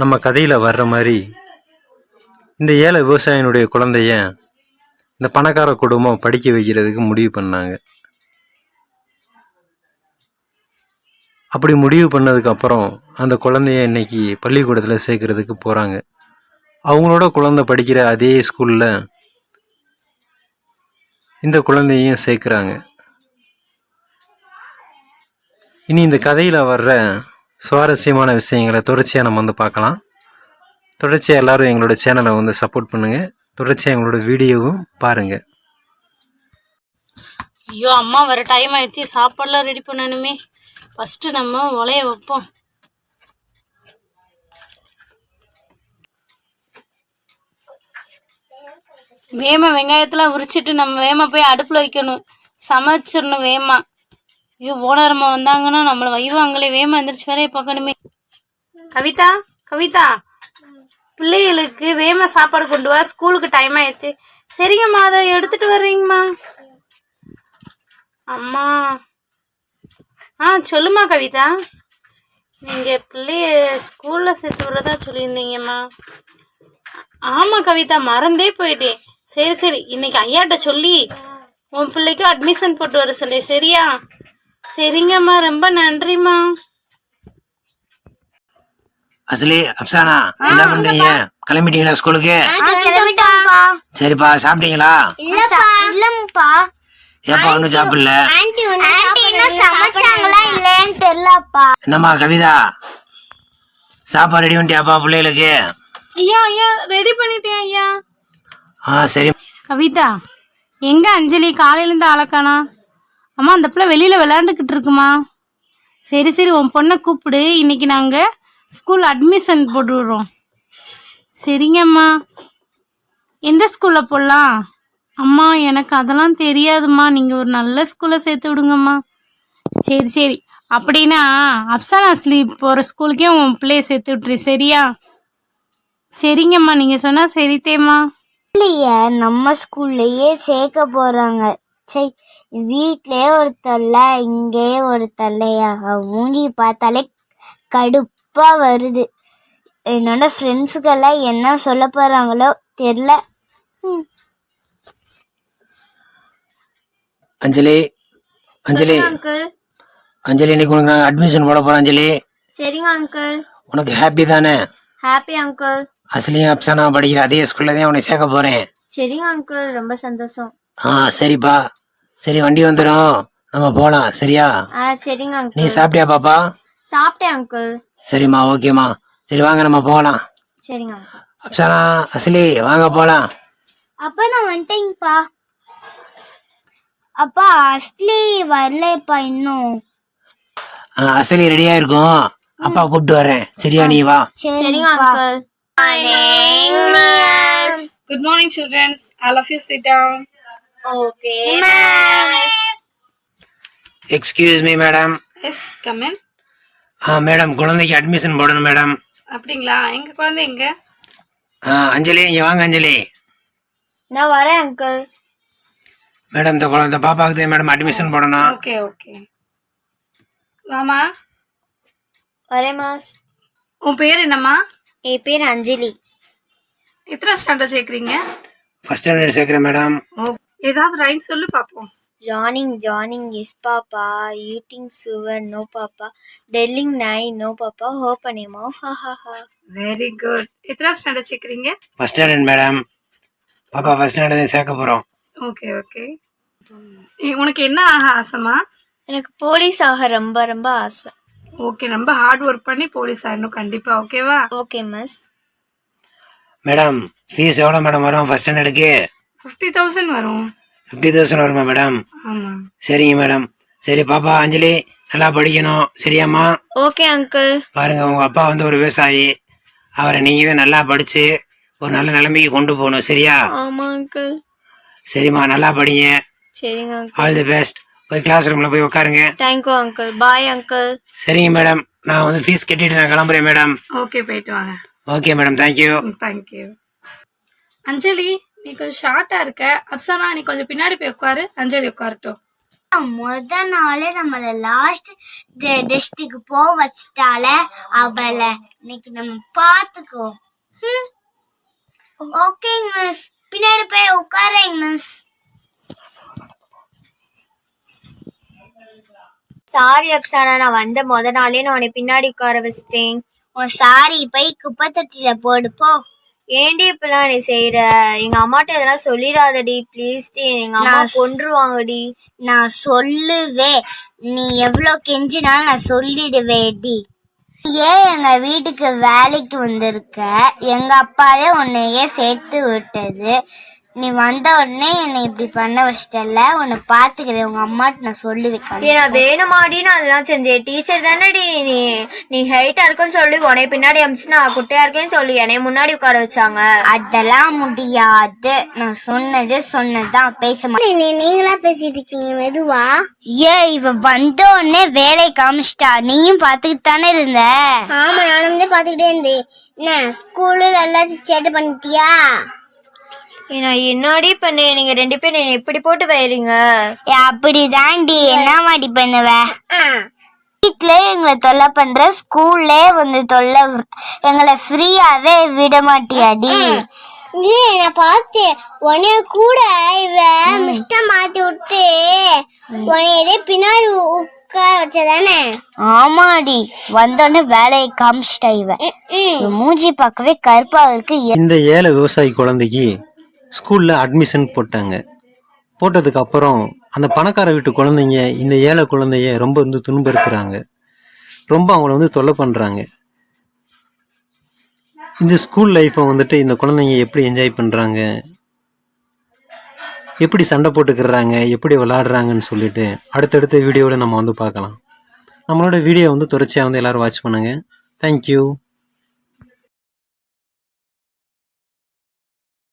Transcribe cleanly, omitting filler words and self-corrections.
நம்ம கதையில் வர்ற மாதிரி இந்த ஏழை விவசாயினுடைய குழந்தைய இந்த பணக்கார குடும்பம் படிக்க வைக்கிறதுக்கு முடிவு பண்ணாங்க. அப்படி முடிவு பண்ணதுக்கு அப்புறம் அந்த குழந்தைய இன்னைக்கு பள்ளிக்கூடத்தில் சேர்க்கறதுக்கு போகிறாங்க. அவங்களோட குழந்தை படிக்கிற அதே ஸ்கூலில் இந்த குழந்தையும் சேர்க்குறாங்க. இனி இந்த கதையில் வர்ற சுவாரஸ்யமான விஷயங்களை தொடர்ச்சியாக நம்ம வந்து பார்க்கலாம். தொடர்ச்சியாக எல்லாரும் எங்களோட சேனலை வந்து சப்போர்ட் பண்ணுங்கள். தொடர்ச்சியாக எங்களோட வீடியோவும் பாருங்கள். ஐயோ அம்மா வர டைம் ஆயிடுச்சு, சாப்பாடுலாம் ரெடி பண்ணணுமே. ஃபஸ்ட்டு நம்ம உலைய வைப்போம். வேமா வெங்காயத்தெல்லாம் உரிச்சிட்டு நம்ம வேமா போய் அடுப்பில் வைக்கணும், சமைச்சிடணும் வேமா. ஐயோ ஓனரம்மா வந்தாங்கன்னா நம்மளை வைவாங்களே, வேமா எந்திரிச்சு வேலையை பார்க்கணுமே. கவிதா கவிதா, பிள்ளைகளுக்கு வேமா சாப்பாடு கொண்டு வா, ஸ்கூலுக்கு டைம் ஆயிடுச்சு. சரிங்கம்மா, அதை எடுத்துட்டு வர்றீங்கம்மா. அம்மா சொல்லுமா கவிதா, நீங்கள் பிள்ளைய ஸ்கூலில் சேர்த்து விட்றதா சொல்லியிருந்தீங்கம்மா. ஆமாம் கவிதா, மறந்தே போயிட்டேன். சரி சரி, இன்னைக்கு ஐயாட்ட சொல்லி உன் பிள்ளைக்கு அட்மிஷன் போட்டு வர சொல்லி. சரியா? சரிங்கம்மா, ரொம்ப நன்றிம்மா. அசலி, அப்சானா, என்ன பண்றீங்க? கிளம்பிட்டீங்களா ஸ்கூலுக்கு? சரிப்பா, சாப்பிட்டீங்களா? இல்லப்பா. ஏப்பா ஒன்னும் சாப்பிடல? என்னம்மா கவிதா, சாப்பாடு ரெடி பண்ணிட்டியாப்பா பிள்ளைகளுக்கு? ஐயா ஐயா ரெடி பண்ணிட்டேன் ஐயா. சரி. கவிதா, எங்க அஞ்சலி காலையிலேருந்து ஆளக்கானா? அம்மா அந்த பிள்ளை வெளியில் விளையாண்டுக்கிட்டு இருக்குமா. சரி சரி, உன் பொண்ணை கூப்பிடு, இன்னைக்கு நாங்கள் ஸ்கூல் அட்மிஷன் போட்டு விடுறோம். சரிங்கம்மா. எந்த ஸ்கூலில் போடலாம்? அம்மா எனக்கு அதெல்லாம் தெரியாதும்மா, நீங்கள் ஒரு நல்ல ஸ்கூலில் சேர்த்து விடுங்கம்மா. சரி சரி, அப்படின்னா அப்சானா ஸ்லீப் போகிற ஸ்கூலுக்கே உன் பிள்ளைய சேர்த்து விட்டுரு. சரியா? சரிங்கம்மா, நீங்கள் சொன்னால் சரித்தேம்மா. இல்லையே, நம்ம ஸ்கூல்லையே சேர்க்க போகிறாங்க. சரி, வீட்டிலே ஒரு தொல்லை, இங்கேயே ஒரு தொல்லையா. மூஞ்சி பார்த்தாலே கடுப்பாக வருது. என்னோட ஃப்ரெண்ட்ஸுக்கெல்லாம் என்ன சொல்ல போகிறாங்களோ தெரில. அஞ்சலி அஞ்சலி அஞ்சலி, இன்னைக்கு உனக்கு நான் அட்மிஷன் போட போறேன். அஞ்சலி. சரிங்க அங்கிள். உனக்கு ஹாப்பி தானே? Happy uncle. அசலியும் அப்சானா படிக்கிற அதே ஸ்கூல்ல தான் உனக்கு சேர்க்க போறேன். சரிங்க அங்கிள், ரொம்ப சந்தோஷம். சரிப்பா. சரி, வண்டி வந்துடும், நம்ம போலாம். சரியா? சரிங்க அங்கிள். நீ சாப்பிட்டியா பாப்பா? சாப்பிட்டேன் அங்கிள். சரிம்மா, ஓகேம்மா. சரி வாங்க நம்ம போகலாம். சரிங்க அங்கிள். அப்சானா, அசலி, வாங்க போலாம். அப்பா நான் வந்துட்டேங்கப்பா. அப்பா அஸ்லி வரலப்பா இன்னும். அசலி ரெடியா இருக்கும், அப்பா கூப்பிட்டு வர்றேன். சரியா? நீ வா. சரிங்க uncle. Good morning children, all of you sit down. Okay miss. Excuse me madam. Yes, come in. Madam, குழந்தைக்கு அட்மிஷன் போடணும் மேடம். அப்படிங்களா? எங்க குழந்தை எங்க? அஞ்சலி, இங்க வாங்க. அஞ்சலி, நான் வரேன் அங்கிள். மேடம், இந்த குழந்தை பாப்பாவுக்கு தான் மேடம் அட்மிஷன் போடணும். ஓகே ஓகே, வாமா. வரேன் மாஸ். உன் பேர் என்னம்மா? என் பேர் அஞ்சலி. எத்தனை ஸ்டாண்டர்ட் சேர்க்குறீங்க? ஃபர்ஸ்ட் ஸ்டாண்டர்ட் சேர்க்குறேன் மேடம். ஏதாவது ரைம் சொல்லு பார்ப்போம். Joining yes papa, eating sugar no papa, telling nine no papa, open your mouth ha ha ha. Very good. எத்தனை ஸ்டாண்டர்ட் சேர்க்குறீங்க? First standard madam. பாப்பா ஃபர்ஸ்ட் ஸ்டாண்டர்ட் சேர்க்க போறோம். Okay okay. உனக்கு என்ன ஆக ஆசைமா? எனக்கு போலீஸ் ஆக ரொம்ப ரொம்ப ஆசை. ஓகே, ரொம்ப ஹார்ட் ஒர்க் பண்ணி போலீஸ் ஆகணும் கண்டிப்பா. ஓகேவா? Okay miss. மேடம், ஃபீஸ் எவ்வளோ மேடம் வரும் ஃபர்ஸ்ட் ஸ்டாண்டர்டுக்கு? 50,000 வரும். 50,000 வருமா மேடம்? ஆமா. சரிங்க மேடம். சரி பாப்பா, அஞ்சலி நல்லா படிக்கணும். சரியாம்மா? Okay uncle. பாருங்க, உங்க அப்பா வந்து ஒரு விவசாயி, அவரை நீங்க தான் நல்லா படிச்சு ஒரு நல்ல நிலைமைக்கு கொண்டு போகணும். சரியா? ஆமா அங்கிள். சரிம்மா, நல்லா படிங்க. சரிங்க அங்கிள். All the best. போய் கிளாஸ் ரூம்ல போய் உட்காருங்க. Thank you uncle. Bye uncle. சரிங்க மேடம், நான் வந்து ஃபீஸ் கட்டிட்டு நான் கிளம்புறேன் மேடம். ஓகே, போயிட்டு வாங்க. Okay madam, thank you. தேங்க்யூ. அஞ்சலி, நீ கொஞ்சம் ஷார்ட்டா இருக்க. அப்சானா, நீ கொஞ்சம் பின்னாடி போய் உட்காரு. அஞ்சலி உட்காரட்டும். முத நாளே நம்மள லாஸ்ட் டெஸ்ட்டுக்கு போக வச்சுட்டால அவளை இன்னைக்கு நம்ம பாத்துக்கோ. ஓகே மிஸ், பின்னாடி போய் உட்காரேங்க மிஸ். சாரி அப்சானா, நான் வந்த முத நாளே நான் உன்னை பின்னாடி உட்கார வச்சிட்டேன். உன் சாரி போய் குப்பை தொட்டில போடு போ. ஏண்டி இப்பெல்லாம் நீ செய்யற? எங்க அம்மாட்ட இதெல்லாம் சொல்லிடாதடி ப்ளீஸ் டி, எங்க அம்மா கொன்றுவாங்கடி. நான் சொல்லுவேன், நீ எவ்வளவு கெஞ்சினாலும் நான் சொல்லிடுவேடி. ஏன் எங்க வீட்டுக்கு வேலைக்கு வந்திருக்க? எங்க அப்பாவே உன்னையே சேர்த்து விட்டது. நீ வந்த உடனே என்னை இப்படி பண்ண வச்சிட்டல, உன்னை பாத்துக்கிறேன். உங்க அம்மாட்ட நான் சொல்லி வைக்கிறேன். நான் வேணுமாடி நான் அதெல்லாம் செஞ்சேன். டீச்சர் தானடி, நீ ஹைட்டா இருக்குன்னு சொல்லி உன்னை பின்னாடி அமிச்சு நான் குட்டையா இருக்கேன்னு சொல்லி என்னை முன்னாடி உட்கார வச்சாங்க. அதெல்லாம் முடியாது. நான் சொன்னதுதான் பேச மாட்டேன். நீங்களா பேசிட்டு இருக்கீங்க மெதுவா. இவ வந்த உடனே வேலை காமிச்சிட்டா. நீயும் பாத்துக்கிட்டு தானே இருந்த? ஆமா, நானும் தான் பாத்துக்கிட்டே இருந்தேன். என்ன ஸ்கூல்ல எல்லாரும் சேட்டை பண்ணிட்டியா? நான் என்னடி பண்ணேன்? நீங்க 2 பேரும் எப்படி போட்டு வயறீங்க? அப்படிதான்டி, என்ன மாடி பண்ணுவ? வீட்ல எங்களை தொல்லை பண்ற, ஸ்கூல்ல வந்து தொல்லை, எங்களை ஃப்ரீயாவே விட மாட்டியாடி? என்ன பார்த்து உன்னைய கூட இவ மிஸ்டர் மாத்தி விட்டு உன்னைய பின்னாடி உட்கார வச்சதானே? ஆமாடி, வந்தோடனே வேலையை காமிச்சிட்டா. இவ மூஞ்சி பார்க்கவே கருப்பா இருக்கு. இந்த ஏழை விவசாயி குழந்தைக்கு ஸ்கூலில் அட்மிஷன் போட்டாங்க. போட்டதுக்கு அப்புறம் அந்த பணக்கார வீட்டு குழந்தைங்க இந்த ஏழை குழந்தைய ரொம்ப வந்து துன்புறுத்துறாங்க, ரொம்ப அவங்கள வந்து தொல்லை பண்ணுறாங்க. இந்த ஸ்கூல் லைஃப்பை வந்துட்டு இந்த குழந்தைங்க எப்படி என்ஜாய் பண்ணுறாங்க, எப்படி சண்டை போட்டுக்கிறாங்க, எப்படி விளாடுறாங்கன்னு சொல்லிட்டு அடுத்தடுத்த வீடியோவில் நம்ம வந்து பார்க்கலாம். நம்மளோட வீடியோ வந்து தொடர்ச்சியாக வந்து எல்லோரும் வாட்ச் பண்ணுங்கள். தேங்க்யூ.